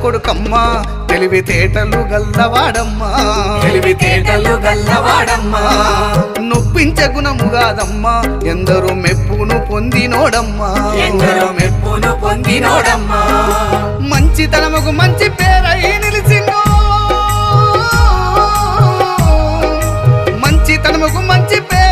కొడుకమ్మా తెలివితేటలు గల్లవాడమ్మా నొప్పించే గుణము కాదమ్మా ఎందరో మెప్పును పొందినోడమ్మా మంచితనముకు మంచి పేరై నిలిచిందో మంచితనముకు మంచి పేరు